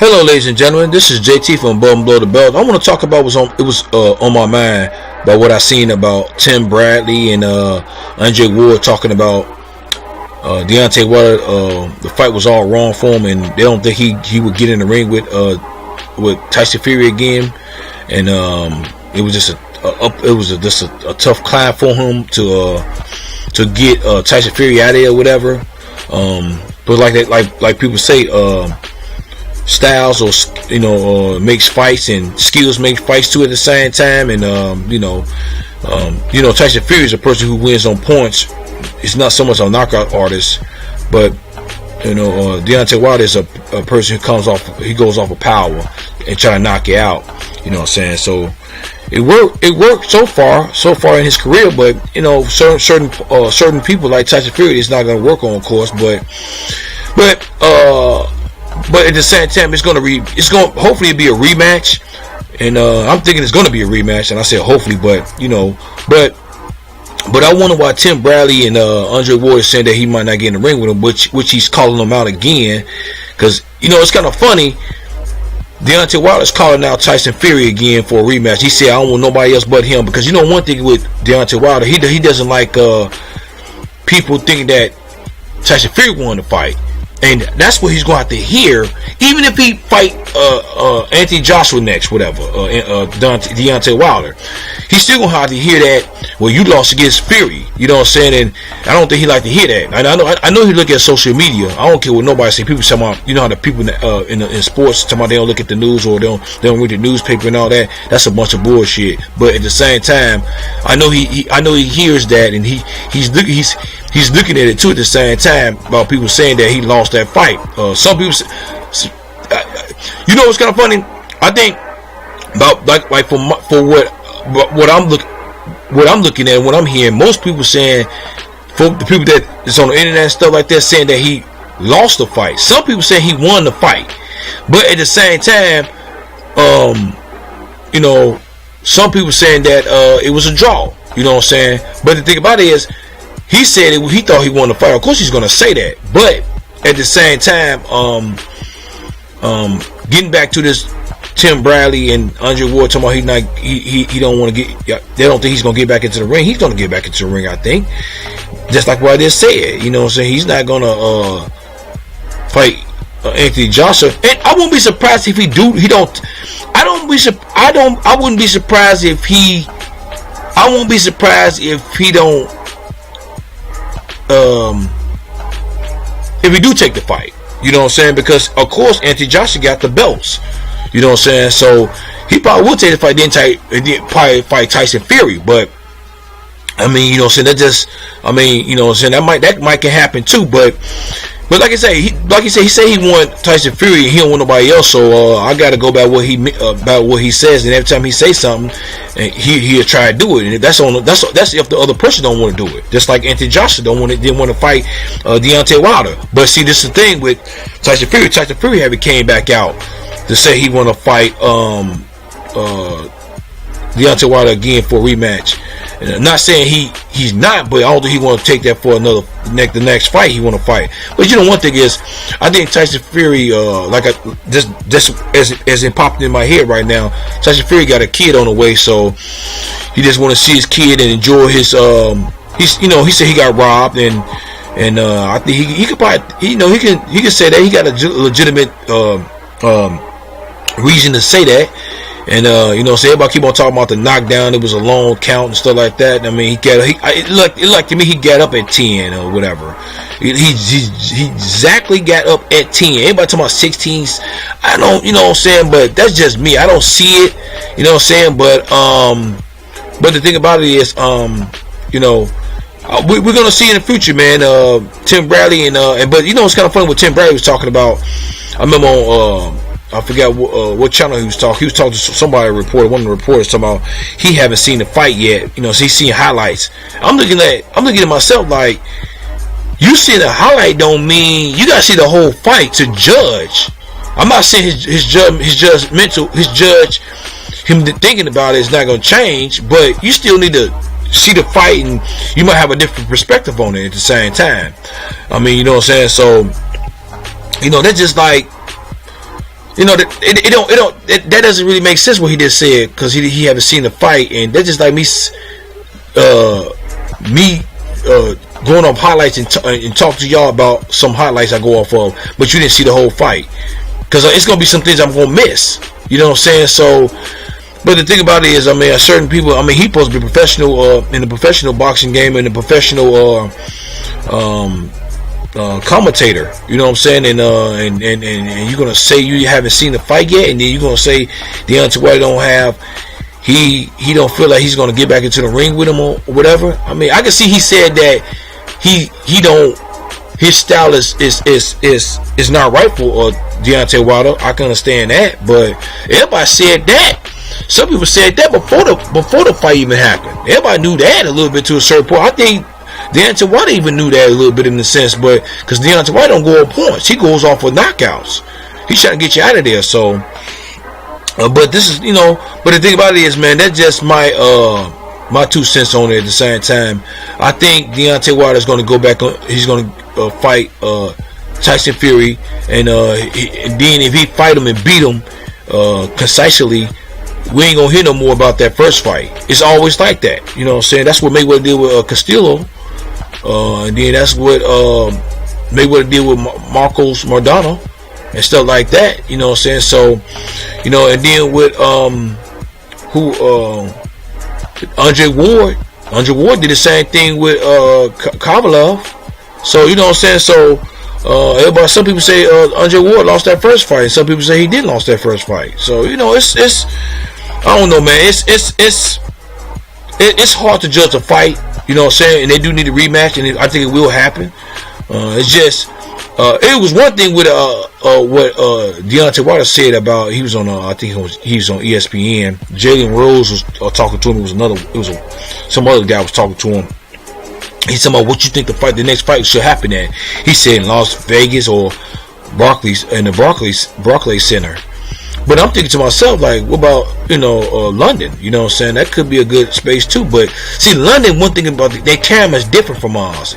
Hello, ladies and gentlemen. This is JT from Above and Below the Belt. I want to talk about on my mind about what I seen about Tim Bradley and Andre Ward talking about Deontay Wilder. The fight was all wrong for him, and they don't think he would get in the ring with Tyson Fury again. And it was just a tough climb for him to get Tyson Fury out of there or whatever. But like that, like people say, styles or makes fights, and skills make fights too at the same time. And Tyson Fury is a person who wins on points. It's not so much a knockout artist, but Deontay Wilder is a person who goes off of power and try to knock you out. You know what I'm saying? So it worked so far in his career, but certain people like Tyson Fury, it's not going to work on, of course. But at the same time, it's going hopefully be a rematch, and I'm thinking it's going to be a rematch. And I said hopefully, but I wonder why Tim Bradley and Andre Ward is saying that he might not get in the ring with him, which he's calling them out again, because it's kind of funny. Deontay Wilder's calling out Tyson Fury again for a rematch. He said, I don't want nobody else but him, because one thing with Deontay Wilder, he doesn't like people thinking that Tyson Fury won the fight. And that's what he's going to have to hear, even if he fight Anthony Joshua next, whatever, Deontay Wilder. He's still going to have to hear that, well, you lost against Fury. You know what I'm saying? And I don't think he like to hear that. And I know he look at social media. I don't care what nobody say. People talking about, how the people in sports talking about they don't look at the news, or they don't read the newspaper and all that. That's a bunch of bullshit. But at the same time, I know he hears that, and he's looking at it too at the same time, about people saying that he lost that fight. Some people, what's kind of funny? I think about like for what I'm looking at, what I'm hearing, most people saying, for the people that is on the internet and stuff like that, saying that he lost the fight. Some people say he won the fight, but at the same time, some people saying that it was a draw. You know what I'm saying? But the thing about it is, he said he thought he won the fight. Of course, he's gonna say that, but at the same time, getting back to this Tim Bradley and Andre Ward talking about he don't want to get, they don't think he's gonna get back into the ring. He's gonna get back into the ring, I think. Just like what I just said, you know what I'm saying? He's not gonna fight Anthony Joshua, and I wouldn't be surprised if I wouldn't be surprised if he. I won't be surprised if he don't. If we do take the fight, you know what I'm saying? Because of course Anthony Joshua got the belts, you know what I'm saying? So he probably will take the fight, then probably fight Tyson Fury. But I mean, you know what I'm saying? That might can happen too. But like I say, he said he won Tyson Fury, and he don't want nobody else. So I got to go by about what he says, and every time he says something, and he'll try to do it. And that's if the other person don't want to do it. Just like Anthony Joshua didn't want to fight Deontay Wilder. But see, this is the thing with Tyson Fury. Tyson Fury came back out to say he want to fight Deontay Wilder again for a rematch. And I'm not saying he's not, but I don't think he want to take that for the next fight he want to fight. But one thing is, I think Tyson Fury, just as it popped in my head right now, Tyson Fury got a kid on the way, so he just want to see his kid and enjoy his. He said he got robbed, and I think he could probably, he can say that he got a legitimate reason to say that. And so everybody keep on talking about the knockdown. It was a long count and stuff like that. I mean, it looked to me he got up at 10 or whatever. He exactly got up at 10. Everybody talking about 16s. I don't, you know what I'm saying, but that's just me. I don't see it, you know what I'm saying. But the thing about it is, we're gonna see in the future, man. Tim Bradley and but it's kind of funny what Tim Bradley was talking about. I remember on I forgot what channel he was talking. He was talking to somebody, one of the reporters, talking about he haven't seen the fight yet. So he's seeing highlights. I'm looking at myself like, you see the highlight don't mean you gotta see the whole fight to judge. I'm not saying his judge him thinking about it is not gonna change, but you still need to see the fight, and you might have a different perspective on it at the same time. I mean, you know what I'm saying? So, that's just like. you know, that doesn't really make sense what he just said, because he haven't seen the fight, and that's just like me going off highlights and talk to y'all about some highlights I go off of, but you didn't see the whole fight, because it's gonna be some things I'm gonna miss. You know what I'm saying? So, but the thing about it is, I mean, certain people, I mean, he's supposed to be professional in the professional boxing game and the professional commentator. You know what I'm saying? And you're gonna say you haven't seen the fight yet, and then you're gonna say Deontay Wilder don't have. He don't feel like he's gonna get back into the ring with him or whatever. I mean, I can see he said that he don't. His style is not right for Deontay Wilder. I can understand that, but everybody said that. Some people said that before the fight even happened. Everybody knew that a little bit to a certain point. I think Deontay Wilder even knew that a little bit in the sense, but because Deontay Wilder don't go on points, he goes off with knockouts. He's trying to get you out of there. So, but this is, you know, but the thing about it is, man, that's just my 2 cents on it. At the same time, I think Deontay Wilder is going to go back on. He's going to fight Tyson Fury, and then if he fight him and beat him concisely, we ain't gonna hear no more about that first fight. It's always like that, you know what I'm saying? That's what Mayweather did with Castillo, and then that's what Mayweather did with Marcos Maidana and stuff like that, you know what I'm saying? So, you know, and then with Andre Ward did the same thing with Kovalev. So, you know what I'm saying? So, everybody, some people say Andre Ward lost that first fight, and some people say he didn't lost that first fight. So, you know, it's I don't know, man. It's hard to judge a fight. You know what I'm saying? And they do need a rematch, and I think it will happen. It's just it was one thing with what Deontay Wilder said about, he was on I think he was on ESPN. Jalen Rose was talking to him. Some other guy was talking to him. He's talking about what you think the next fight should happen at. He said in Las Vegas or Barclays, in the Barclays Center. But I'm thinking to myself, like, what about, you know, London? You know what I'm saying? That could be a good space too. But see, London, one thing about their camera is different from ours.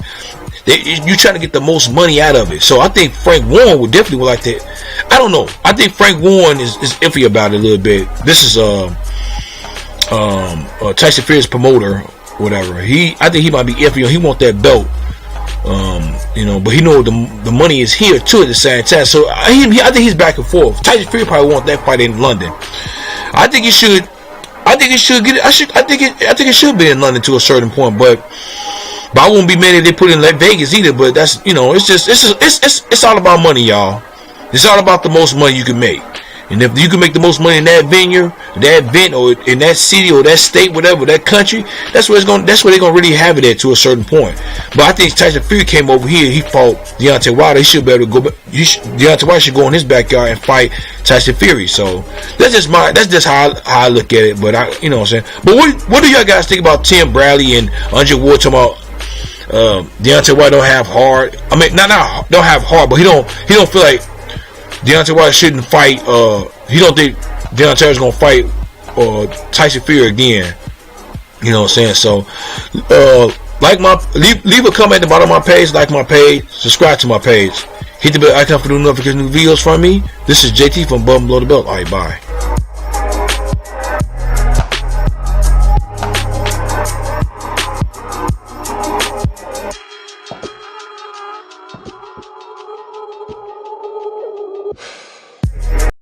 You trying to get the most money out of it. So I think Frank Warren would definitely like that. I don't know. I think Frank Warren is iffy about it a little bit. This is Tyson Fury's promoter, whatever. I think he might be iffy. He want that belt. You know, but he know the money is here too at the same time. So I think he's back and forth. Tyson Fury probably want that fight in London. I think it should get it. I think it should be in London to a certain point, but I won't be mad if they put it in like Vegas either. But that's, you know, it's all about money, y'all. It's all about the most money you can make. And if you can make the most money in that venue, that event, or in that city, or that state, whatever, that country, that's where they're gonna really have it at to a certain point. But I think Tyson Fury came over here. He fought Deontay Wilder. He should be able to go back. Deontay Wilder should go in his backyard and fight Tyson Fury. So that's just how I look at it. But you know what I'm saying. But what do y'all guys think about Tim Bradley and Andre Ward talking about Deontay Wilder don't have heart? I mean, don't have heart, but he don't feel like Deontay Wilder shouldn't fight. He don't think Deontay is gonna fight Tyson Fury again. You know what I'm saying? So, leave a comment at the bottom of my page. Like my page, subscribe to my page, hit the bell icon for new notifications, new videos from me. This is JT from Above and Below the Belt. All right, bye.